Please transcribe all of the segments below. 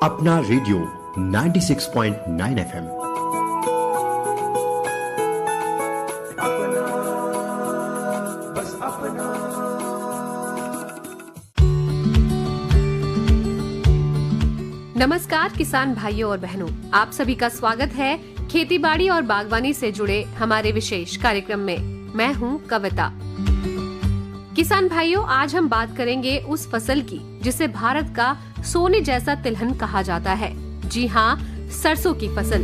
अपना radio 96.9 FM. नमस्कार किसान भाइयों और बहनों, आप सभी का स्वागत है खेतीबाड़ी और बागवानी से जुड़े हमारे विशेष कार्यक्रम में। मैं हूं कविता। किसान भाइयों, आज हम बात करेंगे उस फसल की जिसे भारत का सोने जैसा तिलहन कहा जाता है। जी हाँ, सरसों की फसल।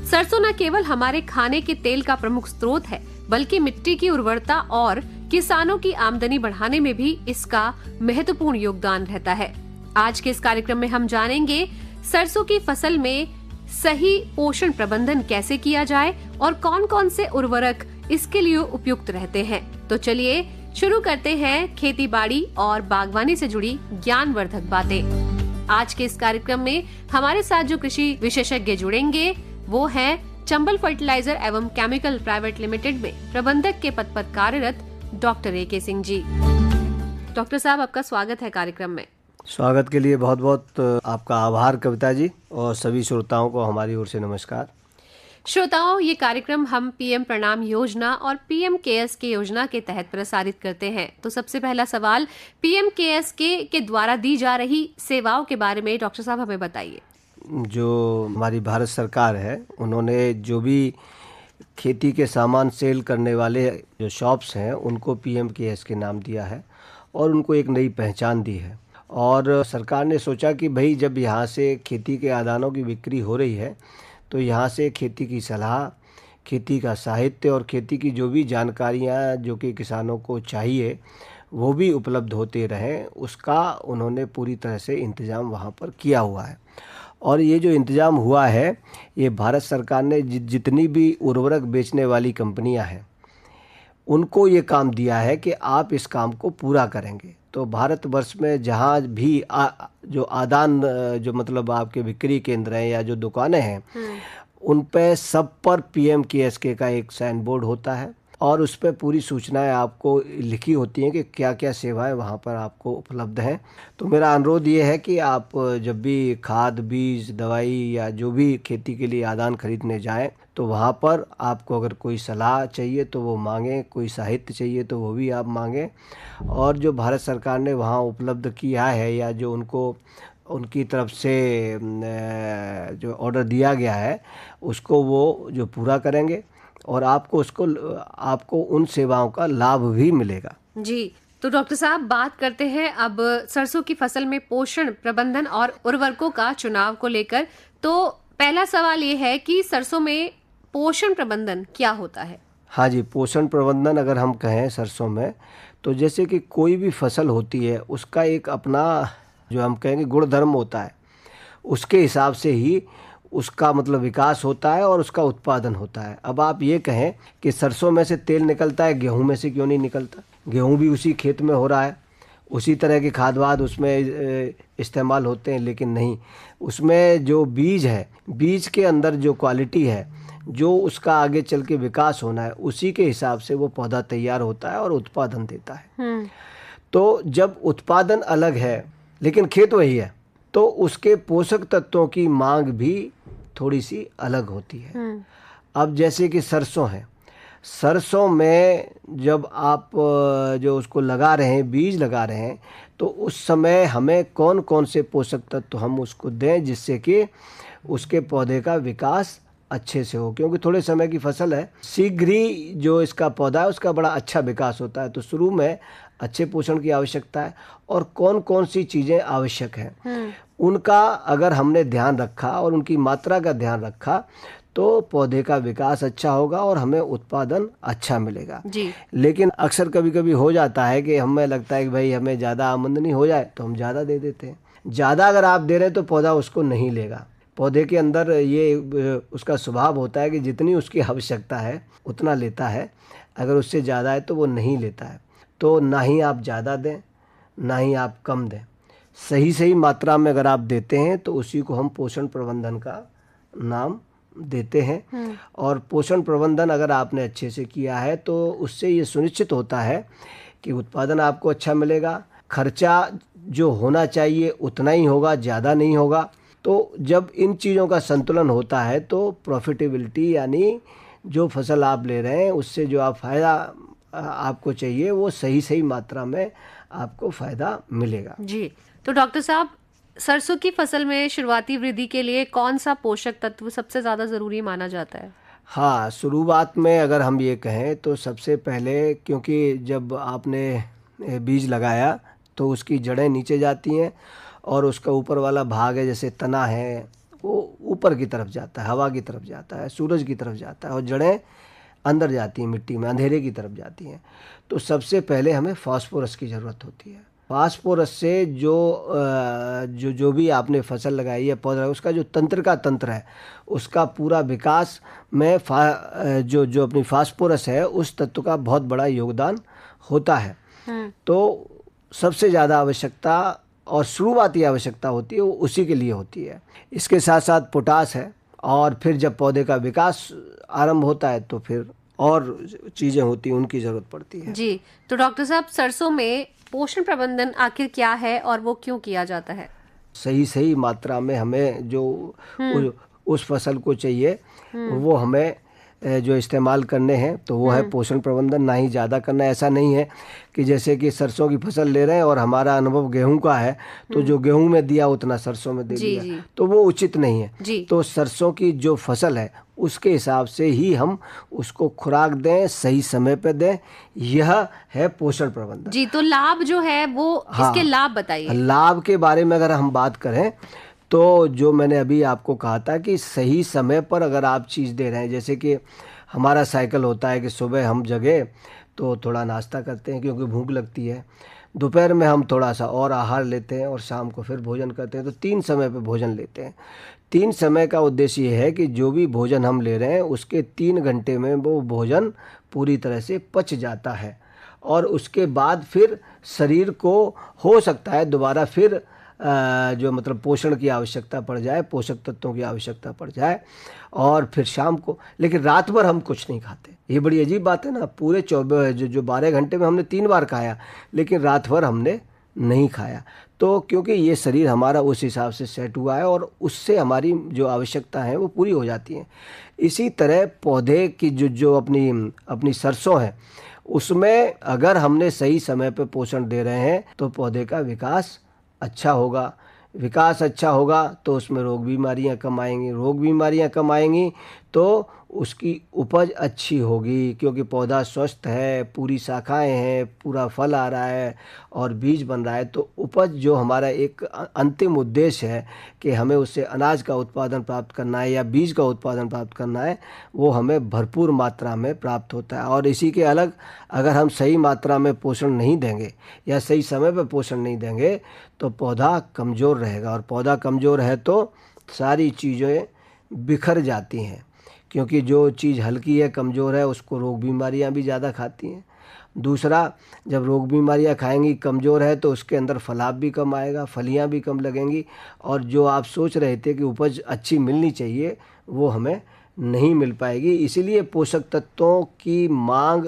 सरसों न केवल हमारे खाने के तेल का प्रमुख स्रोत है, बल्कि मिट्टी की उर्वरता और किसानों की आमदनी बढ़ाने में भी इसका महत्वपूर्ण योगदान रहता है। आज के इस कार्यक्रम में हम जानेंगे सरसों की फसल में सही पोषण प्रबंधन कैसे किया जाए और कौन कौन से उर्वरक इसके लिए उपयुक्त रहते हैं। तो चलिए शुरू करते हैं खेतीबाड़ी और बागवानी से जुड़ी ज्ञानवर्धक बातें। आज के इस कार्यक्रम में हमारे साथ जो कृषि विशेषज्ञ जुड़ेंगे वो हैं चंबल फर्टिलाइजर एवं केमिकल प्राइवेट लिमिटेड में प्रबंधक के पद पर कार्यरत doctor AK Singh ji. Doctor साहब, आपका स्वागत है कार्यक्रम में। स्वागत के लिए बहुत बहुत आपका आभार कविता जी, और सभी श्रोताओं को हमारी ओर से नमस्कार। श्रोताओं, ये कार्यक्रम हम PM प्रणाम योजना और PM केयर्स के योजना के तहत प्रसारित करते हैं। तो सबसे पहला सवाल, PM केयर्स के द्वारा दी जा रही सेवाओं के बारे में डॉक्टर साहब हमें बताइए। जो हमारी भारत सरकार है, उन्होंने जो भी खेती के सामान सेल करने वाले जो शॉप्स हैं उनको PM केयर्स के नाम दिया है और उनको एक नई पहचान दी है। और सरकार ने सोचा कि भाई जब यहाँ से खेती के आदानों की बिक्री हो रही है तो यहाँ से खेती की सलाह, खेती का साहित्य और खेती की जो भी जानकारियाँ जो कि किसानों को चाहिए वो भी उपलब्ध होते रहें, उसका उन्होंने पूरी तरह से इंतज़ाम वहाँ पर किया हुआ है। और ये जो इंतज़ाम हुआ है, ये भारत सरकार ने जितनी भी उर्वरक बेचने वाली कंपनियाँ हैं उनको ये काम दिया है कि आप इस काम को पूरा करेंगे। तो भारतवर्ष में जहाँ भी जो आदान जो मतलब आपके बिक्री केंद्र हैं या जो दुकानें हैं उन पे सब पर PM KSK का एक साइन बोर्ड होता है और उस पर पूरी सूचनाएं आपको लिखी होती हैं कि क्या क्या सेवाएं वहाँ पर आपको उपलब्ध हैं। तो मेरा अनुरोध ये है कि आप जब भी खाद, बीज, दवाई या जो भी खेती के लिए आदान खरीदने जाएं तो वहाँ पर आपको अगर कोई सलाह चाहिए तो वो मांगें, कोई साहित्य चाहिए तो वो भी आप मांगें। और जो भारत सरकार ने वहाँ उपलब्ध किया है या जो उनकी तरफ से जो ऑर्डर दिया गया है उसको वो जो पूरा करेंगे और आपको उन सेवाओं का लाभ भी मिलेगा। जी, तो डॉक्टर साहब बात करते हैं अब सरसों की फसल में पोषण प्रबंधन और उर्वरकों का चुनाव को लेकर। तो पहला सवाल ये है कि सरसों में पोषण प्रबंधन क्या होता है? हाँ जी, पोषण प्रबंधन अगर हम कहें सरसों में, तो जैसे कि कोई भी फसल होती है उसका एक अपना जो हम कहेंगे गुणधर्म होता है, उसके हिसाब से ही उसका मतलब विकास होता है और उसका उत्पादन होता है। अब आप ये कहें कि सरसों में से तेल निकलता है, गेहूं में से क्यों नहीं निकलता? गेहूं भी उसी खेत में हो रहा है, उसी तरह के खाद वाद उसमें इस्तेमाल होते हैं, लेकिन नहीं, उसमें जो बीज है, बीज के अंदर जो क्वालिटी है, जो उसका आगे चल के विकास होना है, उसी के हिसाब से वो पौधा तैयार होता है और उत्पादन देता है। तो जब उत्पादन अलग है लेकिन खेत वही है तो उसके पोषक तत्वों की मांग भी थोड़ी सी अलग होती है। अब जैसे कि सरसों है, सरसों में जब आप जो उसको लगा रहे हैं, बीज लगा रहे हैं, तो उस समय हमें कौन कौन से पोषक तत्व हम उसको दें जिससे कि उसके पौधे का विकास अच्छे से हो, क्योंकि थोड़े समय की फसल है, शीघ्र ही जो इसका पौधा है उसका बड़ा अच्छा विकास होता है। तो शुरू में अच्छे पोषण की आवश्यकता है और कौन कौन सी चीज़ें आवश्यक हैं उनका अगर हमने ध्यान रखा और उनकी मात्रा का ध्यान रखा तो पौधे का विकास अच्छा होगा और हमें उत्पादन अच्छा मिलेगा जी। लेकिन अक्सर कभी कभी हो जाता है कि हमें लगता है कि भाई हमें ज़्यादा आमदनी हो जाए तो हम ज़्यादा दे देते हैं। ज़्यादा अगर आप दे रहे हैं तो पौधा उसको नहीं लेगा। पौधे के अंदर ये उसका स्वभाव होता है कि जितनी उसकी आवश्यकता है उतना लेता है, अगर उससे ज़्यादा है तो वो नहीं लेता है। तो ना ही आप ज़्यादा दें ना ही आप कम दें, सही सही मात्रा में अगर आप देते हैं तो उसी को हम पोषण प्रबंधन का नाम देते हैं। और पोषण प्रबंधन अगर आपने अच्छे से किया है तो उससे ये सुनिश्चित होता है कि उत्पादन आपको अच्छा मिलेगा, खर्चा जो होना चाहिए उतना ही होगा, ज़्यादा नहीं होगा। तो जब इन चीज़ों का संतुलन होता है तो प्रॉफिटेबिलिटी यानी जो फसल आप ले रहे हैं उससे जो आप फ़ायदा आपको चाहिए वो सही सही मात्रा में आपको फ़ायदा मिलेगा। जी, तो डॉक्टर साहब, सरसों की फसल में शुरुआती वृद्धि के लिए कौन सा पोषक तत्व सबसे ज़्यादा ज़रूरी माना जाता है? हाँ, शुरुआत में अगर हम ये कहें तो सबसे पहले, क्योंकि जब आपने बीज लगाया तो उसकी जड़ें नीचे जाती हैं और उसका ऊपर वाला भाग है जैसे तना है वो ऊपर की तरफ जाता है, हवा की तरफ जाता है, सूरज की तरफ जाता है और जड़ें अंदर जाती हैं, मिट्टी में अंधेरे की तरफ जाती हैं। तो सबसे पहले हमें फास्फोरस की ज़रूरत होती है। फास्फोरस से जो भी आपने फसल लगाई है, पौधा, उसका जो तंत्र है उसका पूरा विकास में जो अपनी फास्फोरस है उस तत्व का बहुत बड़ा योगदान होता है। तो सबसे ज़्यादा आवश्यकता और शुरुआती आवश्यकता होती है वो उसी के लिए होती है। इसके साथ साथ पोटास है और फिर जब पौधे का विकास आरंभ होता है तो फिर और चीज़ें होती हैं, उनकी ज़रूरत पड़ती है। जी, तो डॉक्टर साहब, सरसों में पोषण प्रबंधन आखिर क्या है और वो क्यों किया जाता है? सही मात्रा में हमें जो उस फसल को चाहिए वो हमें जो इस्तेमाल करने हैं तो वो है पोषण प्रबंधन, ना ही ज़्यादा करना। ऐसा नहीं है कि जैसे कि सरसों की फसल ले रहे हैं और हमारा अनुभव गेहूं का है तो जो गेहूं में दिया उतना सरसों में दे दिया, तो वो उचित नहीं है। तो सरसों की जो फसल है उसके हिसाब से ही हम उसको खुराक दें, सही समय पे दें, यह है पोषण प्रबंधन। जी, तो लाभ जो है वो इसके लाभ बताइए। लाभ के बारे में अगर हम बात करें तो जो मैंने अभी आपको कहा था कि सही समय पर अगर आप चीज़ दे रहे हैं, जैसे कि हमारा साइकिल होता है कि सुबह हम जगे तो थोड़ा नाश्ता करते हैं क्योंकि भूख लगती है, दोपहर में हम थोड़ा सा और आहार लेते हैं और शाम को फिर भोजन करते हैं, तो 3 समय पे भोजन लेते हैं। 3 समय का उद्देश्य ये है कि जो भी भोजन हम ले रहे हैं उसके 3 घंटे में वो भोजन पूरी तरह से पच जाता है और उसके बाद फिर शरीर को हो सकता है दोबारा फिर जो मतलब पोषण की आवश्यकता पड़ जाए, पोषक तत्वों की आवश्यकता पड़ जाए और फिर शाम को। लेकिन रात भर हम कुछ नहीं खाते, ये बड़ी अजीब बात है ना। पूरे 12 घंटे में हमने 3 बार खाया लेकिन रात भर हमने नहीं खाया, तो क्योंकि ये शरीर हमारा उस हिसाब से सेट हुआ है और उससे हमारी जो आवश्यकता है वो पूरी हो जाती है। इसी तरह पौधे की जो अपनी सरसों है उसमें अगर हमने सही समय पर पोषण दे रहे हैं तो पौधे का विकास अच्छा होगा। विकास अच्छा होगा तो उसमें रोग बीमारियां कम आएंगी, रोग बीमारियां कम आएंगी तो उसकी उपज अच्छी होगी, क्योंकि पौधा स्वस्थ है, पूरी शाखाएं हैं, पूरा फल आ रहा है और बीज बन रहा है। तो उपज जो हमारा एक अंतिम उद्देश्य है कि हमें उससे अनाज का उत्पादन प्राप्त करना है या बीज का उत्पादन प्राप्त करना है, वो हमें भरपूर मात्रा में प्राप्त होता है। और इसी के अलग अगर हम सही मात्रा में पोषण नहीं देंगे या सही समय पर पोषण नहीं देंगे तो पौधा कमज़ोर रहेगा और पौधा कमज़ोर है तो सारी चीज़ें बिखर जाती हैं, क्योंकि जो चीज़ हल्की है, कमज़ोर है, उसको रोग बीमारियां भी ज़्यादा खाती हैं। दूसरा, जब रोग बीमारियां खाएंगी, कमज़ोर है तो उसके अंदर फलाव भी कम आएगा, फलियां भी कम लगेंगी और जो आप सोच रहे थे कि उपज अच्छी मिलनी चाहिए वो हमें नहीं मिल पाएगी। इसीलिए पोषक तत्वों की मांग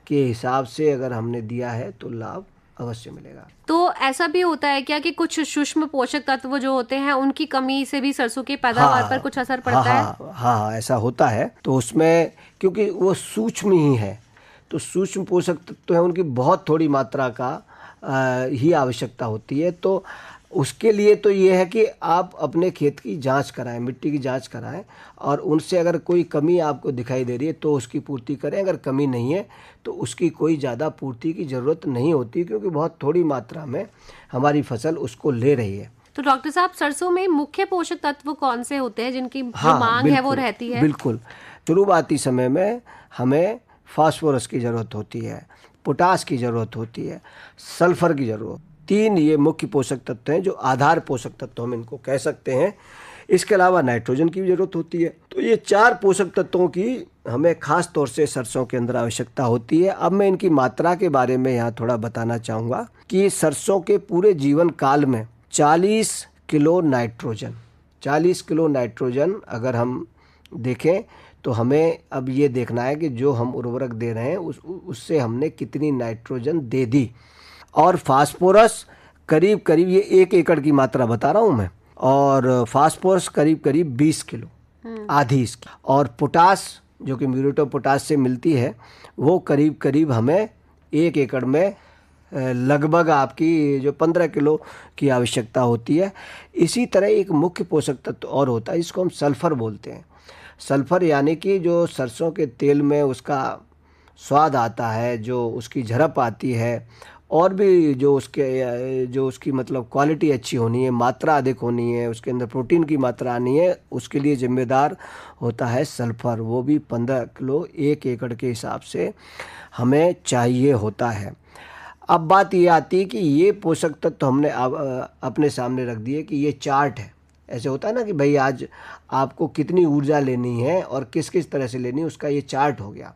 के हिसाब से अगर हमने दिया है तो लाभ अवश्य मिलेगा। तो ऐसा भी होता है क्या कि कुछ सूक्ष्म पोषक तत्व जो होते हैं उनकी कमी से भी सरसों की पैदावार पर कुछ असर पड़ता है? हाँ, ऐसा होता है। तो उसमें क्योंकि वो सूक्ष्म ही है तो सूक्ष्म पोषक तत्व है, उनकी बहुत थोड़ी मात्रा का ही आवश्यकता होती है। तो उसके लिए तो ये है कि आप अपने खेत की जांच कराएं, मिट्टी की जांच कराएं और उनसे अगर कोई कमी आपको दिखाई दे रही है तो उसकी पूर्ति करें। अगर कमी नहीं है तो उसकी कोई ज़्यादा पूर्ति की ज़रूरत नहीं होती, क्योंकि बहुत थोड़ी मात्रा में हमारी फसल उसको ले रही है। तो डॉक्टर साहब, सरसों में मुख्य पोषक तत्व कौन से होते हैं जिनकी जो मांग है वो रहती है? बिल्कुल, शुरुआती समय में हमें फास्फोरस की ज़रूरत होती है, पोटास की ज़रूरत होती है, सल्फर की ज़रूरत। 3 ये मुख्य पोषक तत्व हैं जो आधार पोषक तत्व हम इनको कह सकते हैं। इसके अलावा नाइट्रोजन की भी ज़रूरत होती है। तो ये 4 पोषक तत्वों की हमें ख़ास तौर से सरसों के अंदर आवश्यकता होती है। अब मैं इनकी मात्रा के बारे में यहाँ थोड़ा बताना चाहूँगा कि सरसों के पूरे जीवन काल में 40 किलो नाइट्रोजन अगर हम देखें तो हमें अब ये देखना है कि जो हम उर्वरक दे रहे हैं उससे हमने कितनी नाइट्रोजन दे दी। और फास्फोरस करीब ये 1 एकड़ की मात्रा बता रहा हूँ मैं, और फास्फोरस करीब करीब 20 किलो, आधी इसकी, और पोटास जो कि म्यूरेट ऑफ पोटास से मिलती है वो करीब करीब हमें 1 एकड़ में लगभग आपकी जो 15 किलो की आवश्यकता होती है। इसी तरह एक मुख्य पोषक तत्व और होता है जिसको हम सल्फ़र बोलते हैं। सल्फ़र यानी कि जो सरसों के तेल में उसका स्वाद आता है, जो उसकी झड़प आती है, और भी जो उसकी मतलब क्वालिटी अच्छी होनी है, मात्रा अधिक होनी है, उसके अंदर प्रोटीन की मात्रा आनी है, उसके लिए जिम्मेदार होता है सल्फ़र। वो भी 15 किलो 1 एकड़ के हिसाब से हमें चाहिए होता है। अब बात ये आती है कि ये पोषक तत्व तो हमने अपने सामने रख दिए कि ये चार्ट है। ऐसे होता है ना कि भाई आज आपको कितनी ऊर्जा लेनी है और किस किस तरह से लेनी है, उसका ये चार्ट हो गया।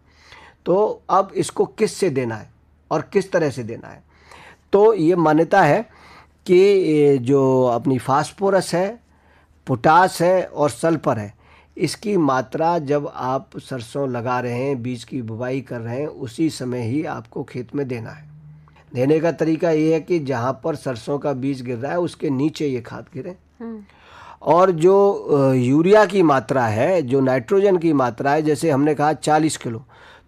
तो अब इसको किस से देना है और किस तरह से देना है, तो ये मान्यता है कि जो अपनी फास्फोरस है, पोटास है और सल्फर है, इसकी मात्रा जब आप सरसों लगा रहे हैं, बीज की बुवाई कर रहे हैं, उसी समय ही आपको खेत में देना है। देने का तरीका ये है कि जहाँ पर सरसों का बीज गिर रहा है उसके नीचे ये खाद गिरे। और जो यूरिया की मात्रा है, जो नाइट्रोजन की मात्रा है, जैसे हमने कहा 40 किलो,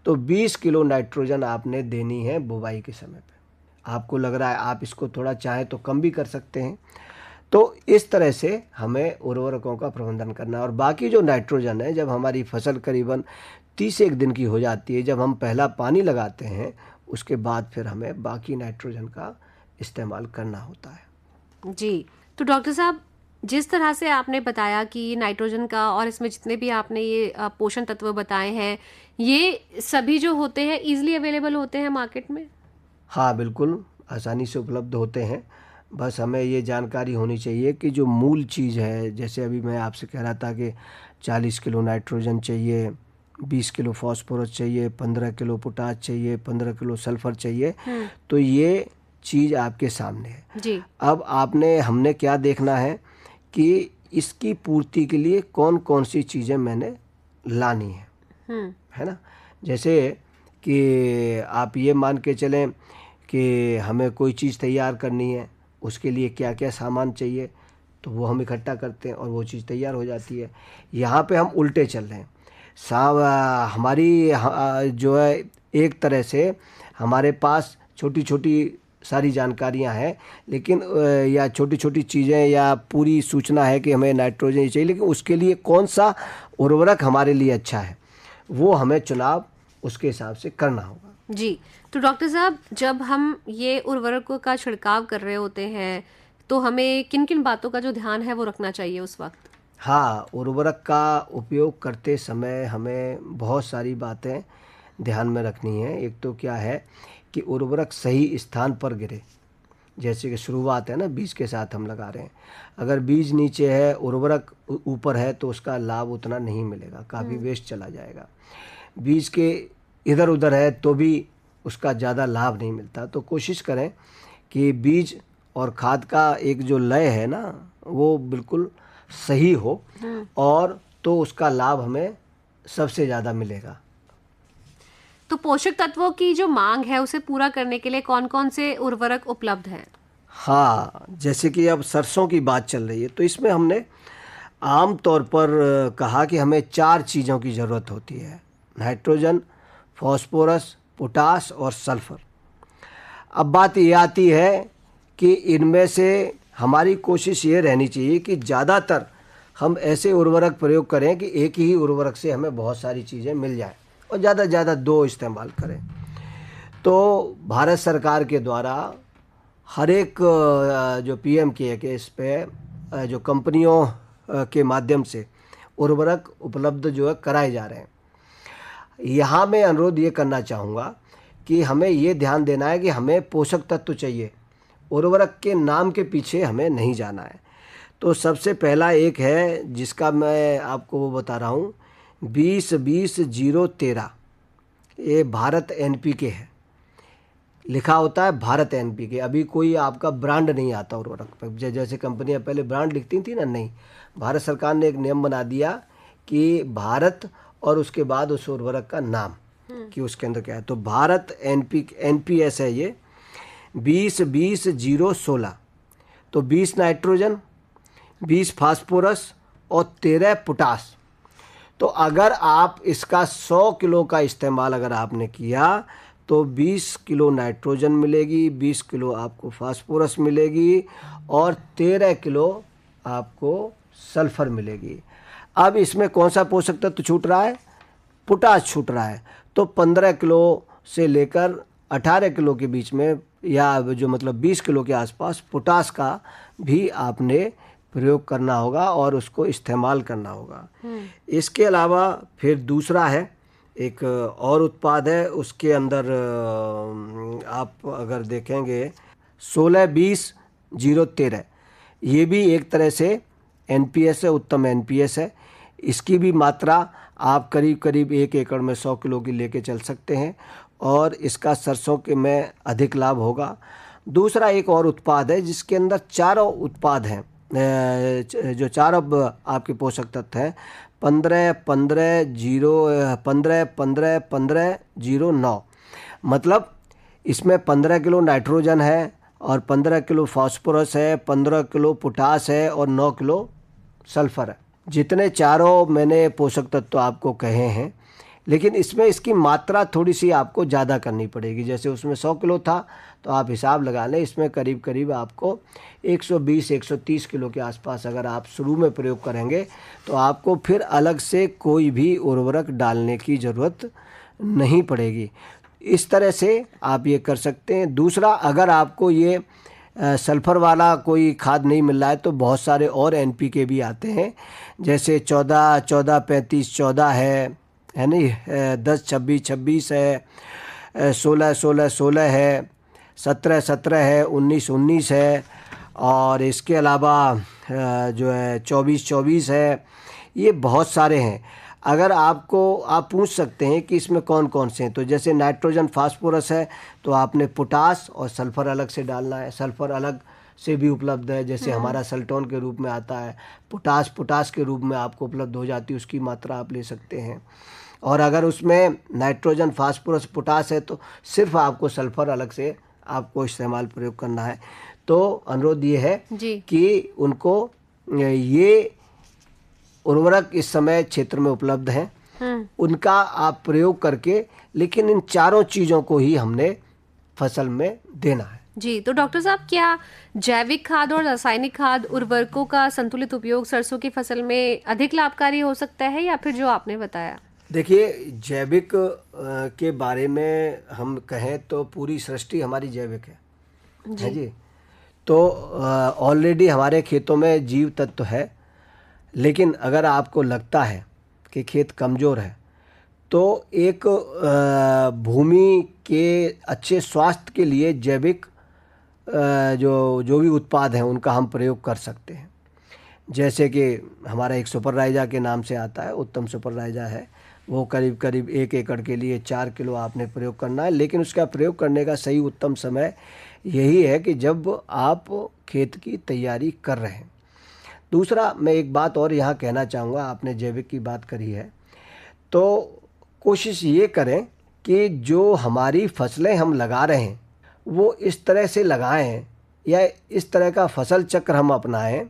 तो 20 किलो नाइट्रोजन आपने देनी है बुवाई के समय पे। आपको लग रहा है आप इसको थोड़ा चाहें तो कम भी कर सकते हैं। तो इस तरह से हमें उर्वरकों का प्रबंधन करना है। और बाकी जो नाइट्रोजन है, जब हमारी फसल करीबन 31 दिन की हो जाती है, जब हम पहला पानी लगाते हैं, उसके बाद फिर हमें बाकी नाइट्रोजन का इस्तेमाल करना होता है। जी, तो डॉक्टर साहब, जिस तरह से आपने बताया कि नाइट्रोजन का और इसमें जितने भी आपने ये पोषण तत्व बताए हैं, ये सभी जो होते हैं इजीली अवेलेबल होते हैं मार्केट में? हाँ, बिल्कुल आसानी से उपलब्ध होते हैं। बस हमें ये जानकारी होनी चाहिए कि जो मूल चीज़ है, जैसे अभी मैं आपसे कह रहा था कि 40 किलो नाइट्रोजन चाहिए, 20 किलो फास्फोरस चाहिए, 15 किलो पोटास चाहिए, 15 किलो सल्फर चाहिए, तो ये चीज़ आपके सामने है। जी। अब हमने क्या देखना है कि इसकी पूर्ति के लिए कौन कौन सी चीज़ें मैंने लानी है ना। जैसे कि आप ये मान के चलें कि हमें कोई चीज़ तैयार करनी है, उसके लिए क्या क्या सामान चाहिए, तो वो हम इकट्ठा करते हैं और वो चीज़ तैयार हो जाती है। यहाँ पे हम उल्टे चल रहे हैं। हमारी जो है एक तरह से हमारे पास छोटी छोटी सारी जानकारियाँ हैं, लेकिन या छोटी छोटी चीज़ें या पूरी सूचना है कि हमें नाइट्रोजन चाहिए, लेकिन उसके लिए कौन सा उर्वरक हमारे लिए अच्छा है, वो हमें चुनाव उसके हिसाब से करना होगा। जी, तो डॉक्टर साहब, जब हम ये उर्वरकों का छिड़काव कर रहे होते हैं तो हमें किन किन बातों का जो ध्यान है वो रखना चाहिए उस वक्त? हाँ, उर्वरक का उपयोग करते समय हमें बहुत सारी बातें ध्यान में रखनी है। एक तो क्या है कि उर्वरक सही स्थान पर गिरे। जैसे कि शुरुआत है ना, बीज के साथ हम लगा रहे हैं, अगर बीज नीचे है, उर्वरक ऊपर है, तो उसका लाभ उतना नहीं मिलेगा, काफ़ी वेस्ट चला जाएगा। बीज के इधर उधर है तो भी उसका ज़्यादा लाभ नहीं मिलता। तो कोशिश करें कि बीज और खाद का एक जो लय है ना, वो बिल्कुल सही हो, और तो उसका लाभ हमें सबसे ज़्यादा मिलेगा। तो पोषक तत्वों की जो मांग है उसे पूरा करने के लिए कौन कौन से उर्वरक उपलब्ध हैं? हाँ, जैसे कि अब सरसों की बात चल रही है, तो इसमें हमने आम तौर पर कहा कि हमें 4 चीज़ों की ज़रूरत होती है: नाइट्रोजन, फास्फोरस, पोटास और सल्फर। अब बात ये आती है कि इनमें से हमारी कोशिश ये रहनी चाहिए कि ज़्यादातर हम ऐसे उर्वरक प्रयोग करें कि एक ही उर्वरक से हमें बहुत सारी चीज़ें मिल जाएं, और ज़्यादा से ज़्यादा 2 इस्तेमाल करें। तो भारत सरकार के द्वारा हर एक जो PMKS पे जो कंपनियों के माध्यम से उर्वरक उपलब्ध जो है कराए जा रहे हैं। यहाँ मैं अनुरोध ये करना चाहूँगा कि हमें ये ध्यान देना है कि हमें पोषक तत्व चाहिए, उर्वरक के नाम के पीछे हमें नहीं जाना है। तो सबसे पहला एक है जिसका मैं आपको वो बता रहा हूँ, 20-20-0-13, ये भारत NPK है, लिखा होता है भारत NPK। अभी कोई आपका ब्रांड नहीं आता उर्वरक पर, जैसे कंपनियां पहले ब्रांड लिखती थी ना, नहीं, भारत सरकार ने एक नियम बना दिया कि भारत और उसके बाद उस उर्वरक का नाम कि उसके अंदर क्या है। तो भारत NPS है ये 20-20-0-16। तो 20 नाइट्रोजन, 20 फास्फोरस और 13 पोटास। तो अगर आप इसका 100 किलो का इस्तेमाल अगर आपने किया तो 20 किलो नाइट्रोजन मिलेगी, 20 किलो आपको फास्फोरस मिलेगी और 13 किलो आपको सल्फर मिलेगी। अब इसमें कौन सा पोषक तत्व छूट रहा है? पोटास छूट रहा है। तो 15 किलो से लेकर 18 किलो के बीच में, या जो मतलब 20 किलो के आसपास पोटास का भी आपने प्रयोग करना होगा और उसको इस्तेमाल करना होगा। इसके अलावा फिर दूसरा है, एक और उत्पाद है, उसके अंदर आप अगर देखेंगे 16-20-0-13, ये भी एक तरह से NPS है, उत्तम NPS है। इसकी भी मात्रा आप करीब करीब 1 एकड़ में 100 किलो की लेके चल सकते हैं और इसका सरसों के में अधिक लाभ होगा। दूसरा एक और उत्पाद है जिसके अंदर चारों उत्पाद हैं, जो चारों आपके पोषक तत्व हैं, 15-15-0-15-15-15-09। मतलब इसमें 15 किलो नाइट्रोजन है और 15 किलो फास्फोरस है, 15 किलो पोटास है और 9 किलो सल्फर है। जितने चारों मैंने पोषक तत्व आपको कहे हैं, लेकिन इसमें इसकी मात्रा थोड़ी सी आपको ज़्यादा करनी पड़ेगी। जैसे उसमें 100 किलो था तो आप हिसाब लगा लें, इसमें करीब करीब आपको 120-130 किलो के आसपास अगर आप शुरू में प्रयोग करेंगे तो आपको फिर अलग से कोई भी उर्वरक डालने की ज़रूरत नहीं पड़ेगी। इस तरह से आप ये कर सकते हैं। दूसरा, अगर आपको ये सल्फ़र वाला कोई खाद नहीं मिल रहा है तो बहुत सारे और NPK भी आते हैं, जैसे 14-14-35-14 है नहीं, 10-26-26 है, 16-16-16 है, 17-17 है, 19-19 है, और इसके अलावा जो है 24-24 है। ये बहुत सारे हैं। अगर आप पूछ सकते हैं कि इसमें कौन कौन से हैं, तो जैसे नाइट्रोजन फास्फोरस है तो आपने पोटास और सल्फ़र अलग से डालना है। सल्फ़र अलग से भी उपलब्ध है, जैसे हमारा सल्टोन के रूप में आता है। पोटास के रूप में आपको उपलब्ध हो जाती है, उसकी मात्रा आप ले सकते हैं। और अगर उसमें नाइट्रोजन फास्फोरस पोटास है तो सिर्फ आपको सल्फ़र अलग से आपको इस्तेमाल प्रयोग करना है। तो अनुरोध ये है कि उनको ये उर्वरक इस समय क्षेत्र में उपलब्ध हैं, उनका आप प्रयोग करके, लेकिन इन चारों चीज़ों को ही हमने फसल में देना है। जी, तो डॉक्टर साहब, क्या जैविक खाद और रासायनिक खाद उर्वरकों का संतुलित उपयोग सरसों की फसल में अधिक लाभकारी हो सकता है या फिर जो आपने बताया? देखिए, जैविक के बारे में हम कहें तो पूरी सृष्टि हमारी जैविक है जी। तो ऑलरेडी हमारे खेतों में जीव तत्व है, लेकिन अगर आपको लगता है कि खेत कमज़ोर है तो एक भूमि के अच्छे स्वास्थ्य के लिए जैविक जो भी उत्पाद हैं उनका हम प्रयोग कर सकते हैं। जैसे कि हमारा एक सुपर राइजा के नाम से आता है, उत्तम सुपर राइजा है, वो करीब करीब 1 एकड़ के लिए 4 किलो आपने प्रयोग करना है। लेकिन उसका प्रयोग करने का सही उत्तम समय यही है कि जब आप खेत की तैयारी कर रहे हैं। दूसरा, मैं एक बात और यहाँ कहना चाहूँगा, आपने जैविक की बात करी है तो कोशिश ये करें कि जो हमारी फसलें हम लगा रहे हैं वो इस तरह से लगाएं या इस तरह का फसल चक्र हम अपनाएं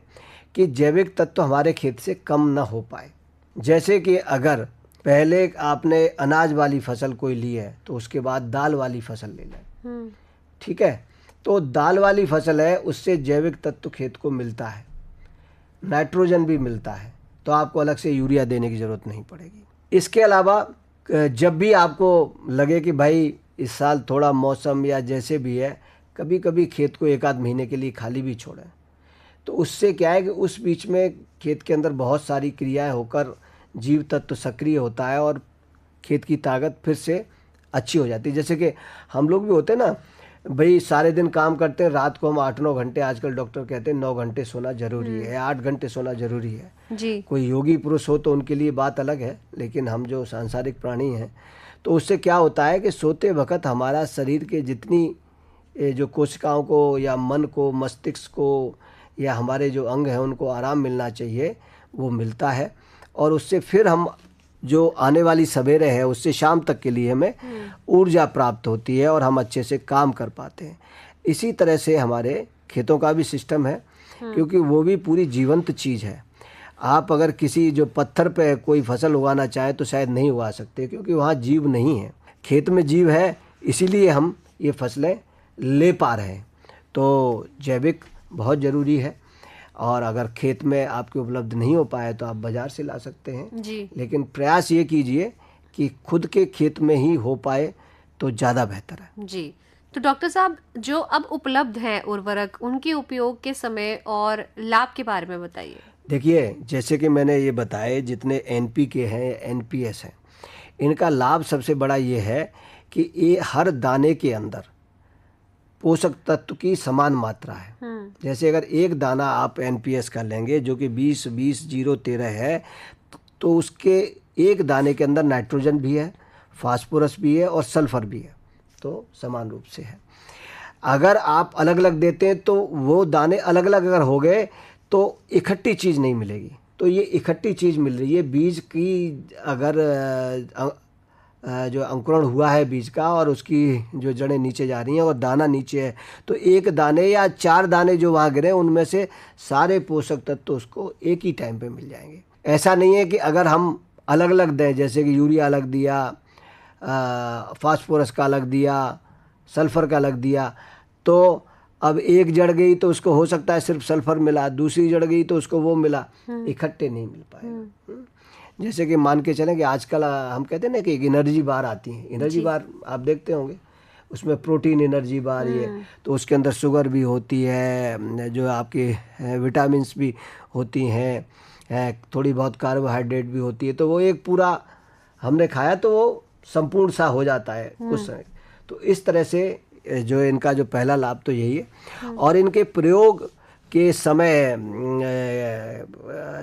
कि जैविक तत्व हमारे खेत से कम ना हो पाए। जैसे कि अगर पहले आपने अनाज वाली फसल कोई ली है तो उसके बाद दाल वाली फसल ले लें, ठीक है। तो दाल वाली फसल है, उससे जैविक तत्व खेत को मिलता है, नाइट्रोजन भी मिलता है, तो आपको अलग से यूरिया देने की ज़रूरत नहीं पड़ेगी। इसके अलावा जब भी आपको लगे कि भाई इस साल थोड़ा मौसम या जैसे भी है, कभी कभी खेत को 1 आध महीने के लिए खाली भी छोड़ें। तो उससे क्या है कि उस बीच में खेत के अंदर बहुत सारी क्रियाएं होकर जीव तत्व सक्रिय होता है और खेत की ताकत फिर से अच्छी हो जाती है। जैसे कि हम लोग भी होते हैं ना भाई, सारे दिन काम करते हैं, रात को हम 8-9 घंटे, आजकल डॉक्टर कहते हैं 9 घंटे सोना जरूरी है, 8 घंटे सोना जरूरी है जी। कोई योगी पुरुष हो तो उनके लिए बात अलग है, लेकिन हम जो सांसारिक प्राणी हैं तो उससे क्या होता है कि सोते वक्त हमारा शरीर के जितनी जो कोशिकाओं को या मन को, मस्तिष्क को या हमारे जो अंग हैं उनको आराम मिलना चाहिए, वो मिलता है। और उससे फिर हम जो आने वाली सवेरे है उससे शाम तक के लिए हमें ऊर्जा प्राप्त होती है और हम अच्छे से काम कर पाते हैं। इसी तरह से हमारे खेतों का भी सिस्टम है क्योंकि वो भी पूरी जीवंत चीज़ है। आप अगर किसी जो पत्थर पे कोई फसल उगाना चाहे तो शायद नहीं उगा सकते, क्योंकि वहाँ जीव नहीं है। खेत में जीव है, इसीलिए हम ये फसलें ले पा रहे हैं। तो जैविक बहुत ज़रूरी है, और अगर खेत में आपके उपलब्ध नहीं हो पाए तो आप बाज़ार से ला सकते हैं जी। लेकिन प्रयास ये कीजिए कि खुद के खेत में ही हो पाए तो ज़्यादा बेहतर है। जी। तो डॉक्टर साहब, जो अब उपलब्ध हैं उर्वरक, उनके उपयोग के समय और लाभ के बारे में बताइए। देखिए, जैसे कि मैंने ये बताए, जितने NPK हैं, NPS हैं, इनका लाभ सबसे बड़ा ये है कि ये हर दाने के अंदर पोषक तत्व की समान मात्रा है। जैसे अगर एक दाना आप NPS का लेंगे जो कि 20-20-0-13 है, तो उसके एक दाने के अंदर नाइट्रोजन भी है, फास्फोरस भी है और सल्फर भी है, तो समान रूप से है। अगर आप अलग अलग देते हैं तो वो दाने अलग अलग अगर हो गए तो इकट्ठी चीज़ नहीं मिलेगी। तो ये इकट्ठी चीज़ मिल रही है बीज की। अगर जो अंकुरण हुआ है बीज का और उसकी जो जड़ें नीचे जा रही हैं और दाना नीचे है, तो एक दाने या 4 दाने जो वहाँ गिरे उनमें से सारे पोषक तत्व उसको एक ही टाइम पे मिल जाएंगे। ऐसा नहीं है कि अगर हम अलग अलग दें, जैसे कि यूरिया अलग दिया, फास्फोरस का अलग दिया, सल्फ़र का अलग दिया, तो अब एक जड़ गई तो उसको हो सकता है सिर्फ सल्फ़र मिला, दूसरी जड़ गई तो उसको वो मिला, इकट्ठे नहीं मिल पाएगा। जैसे कि मान के चलें कि आजकल हम कहते हैं ना कि एक एनर्जी बार आती है। एनर्जी बार आप देखते होंगे, उसमें प्रोटीन एनर्जी बार ये, तो उसके अंदर शुगर भी होती है, जो आपके विटामिन्स भी होती हैं, थोड़ी बहुत कार्बोहाइड्रेट भी होती है। तो वो एक पूरा हमने खाया तो वो संपूर्ण सा हो जाता है उस समय। तो इस तरह से जो इनका जो पहला लाभ तो यही है। और इनके प्रयोग के समय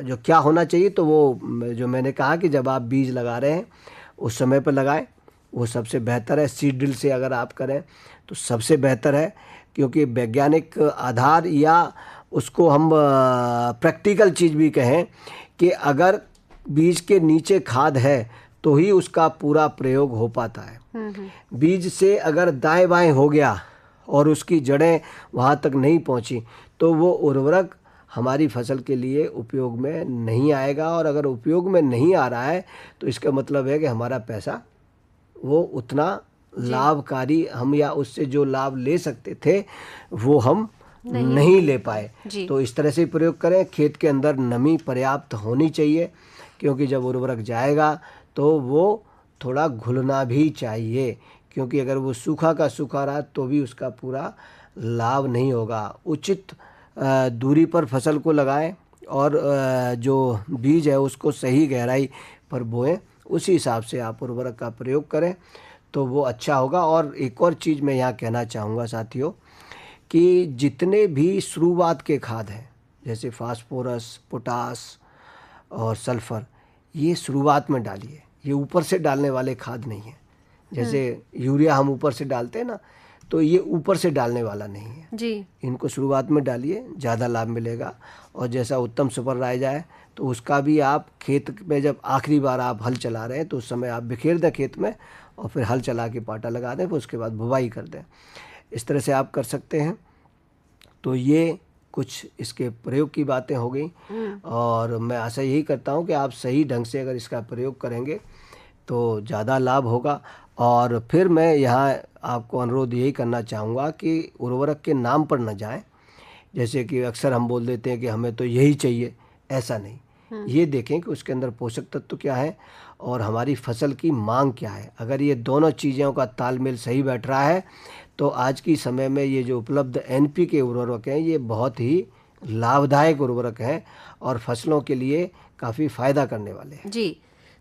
जो क्या होना चाहिए, तो वो जो मैंने कहा कि जब आप बीज लगा रहे हैं उस समय पर लगाएं, वो सबसे बेहतर है। सीड ड्रिल से अगर आप करें तो सबसे बेहतर है, क्योंकि वैज्ञानिक आधार या उसको हम प्रैक्टिकल चीज़ भी कहें कि अगर बीज के नीचे खाद है तो ही उसका पूरा प्रयोग हो पाता है। बीज से अगर दाएं बाएं हो गया और उसकी जड़ें वहाँ तक नहीं पहुँची तो वो उर्वरक हमारी फसल के लिए उपयोग में नहीं आएगा। और अगर उपयोग में नहीं आ रहा है तो इसका मतलब है कि हमारा पैसा वो उतना लाभकारी हम या उससे जो लाभ ले सकते थे वो हम नहीं ले पाए। तो इस तरह से प्रयोग करें। खेत के अंदर नमी पर्याप्त होनी चाहिए, क्योंकि जब उर्वरक जाएगा तो वो थोड़ा घुलना भी चाहिए, क्योंकि अगर वो सूखा का सूखा रहा तो भी उसका पूरा लाभ नहीं होगा। उचित दूरी पर फसल को लगाएं और जो बीज है उसको सही गहराई पर बोएं, उसी हिसाब से आप उर्वरक का प्रयोग करें तो वो अच्छा होगा। और एक और चीज़ मैं यहाँ कहना चाहूँगा साथियों, कि जितने भी शुरुआत के खाद हैं जैसे फास्फोरस, पोटास और सल्फ़र, ये शुरुआत में डालिए। ये ऊपर से डालने वाले खाद नहीं है। जैसे यूरिया हम ऊपर से डालते हैं ना, तो ये ऊपर से डालने वाला नहीं है जी। इनको शुरुआत में डालिए, ज़्यादा लाभ मिलेगा। और जैसा उत्तम सुपर राइज है तो उसका भी आप खेत में जब आखिरी बार आप हल चला रहे हैं तो उस समय आप बिखेर दें खेत में और फिर हल चला के पाटा लगा दें, फिर उसके बाद बुवाई कर दें। इस तरह से आप कर सकते हैं। तो ये कुछ इसके प्रयोग की बातें हो गई, और मैं आशा यही करता हूँ कि आप सही ढंग से अगर इसका प्रयोग करेंगे तो ज़्यादा लाभ होगा। और फिर मैं यहाँ आपको अनुरोध यही करना चाहूँगा कि उर्वरक के नाम पर न जाएं। जैसे कि अक्सर हम बोल देते हैं कि हमें तो यही चाहिए, ऐसा नहीं। ये देखें कि उसके अंदर पोषक तत्व क्या है और हमारी फसल की मांग क्या है। अगर ये दोनों चीज़ों का तालमेल सही बैठ रहा है तो आज की समय में ये जो उपलब्ध NPK उर्वरक हैं ये बहुत ही लाभदायक उर्वरक हैं और फसलों के लिए काफ़ी फ़ायदा करने वाले हैं। जी।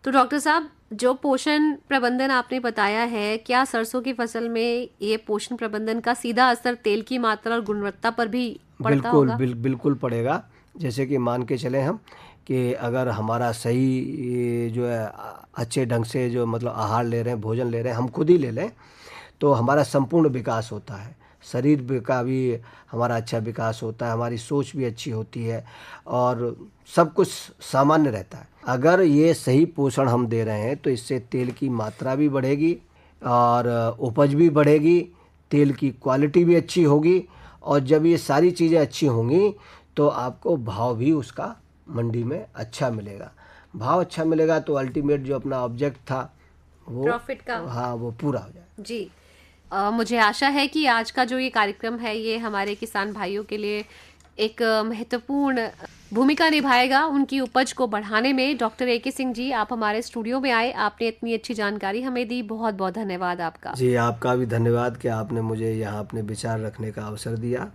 तो डॉक्टर साहब, जो पोषण प्रबंधन आपने बताया है, क्या सरसों की फसल में ये पोषण प्रबंधन का सीधा असर तेल की मात्रा और गुणवत्ता पर भी पड़ता होगा? बिल्कुल पड़ेगा। जैसे कि मान के चलें हम कि अगर हमारा सही जो है अच्छे ढंग से जो मतलब आहार ले रहे हैं, भोजन ले रहे हैं, हम खुद ही ले लें तो हमारा संपूर्ण विकास होता है। शरीर का भी हमारा अच्छा विकास होता है, हमारी सोच भी अच्छी होती है और सब कुछ सामान्य रहता है। अगर ये सही पोषण हम दे रहे हैं तो इससे तेल की मात्रा भी बढ़ेगी और उपज भी बढ़ेगी, तेल की क्वालिटी भी अच्छी होगी। और जब ये सारी चीज़ें अच्छी होंगी तो आपको भाव भी उसका मंडी में अच्छा मिलेगा। भाव अच्छा मिलेगा तो अल्टीमेट जो अपना ऑब्जेक्ट था वो प्रॉफिट का, हाँ, वो पूरा हो जाए। जी। मुझे आशा है कि आज का जो ये कार्यक्रम है ये हमारे किसान भाइयों के लिए एक महत्वपूर्ण भूमिका निभाएगा उनकी उपज को बढ़ाने में। डॉक्टर ए के सिंह जी, आप हमारे स्टूडियो में आए, आपने इतनी अच्छी जानकारी हमें दी, बहुत बहुत धन्यवाद आपका। जी, आपका भी धन्यवाद कि आपने मुझे यहाँ अपने विचार रखने का अवसर दिया।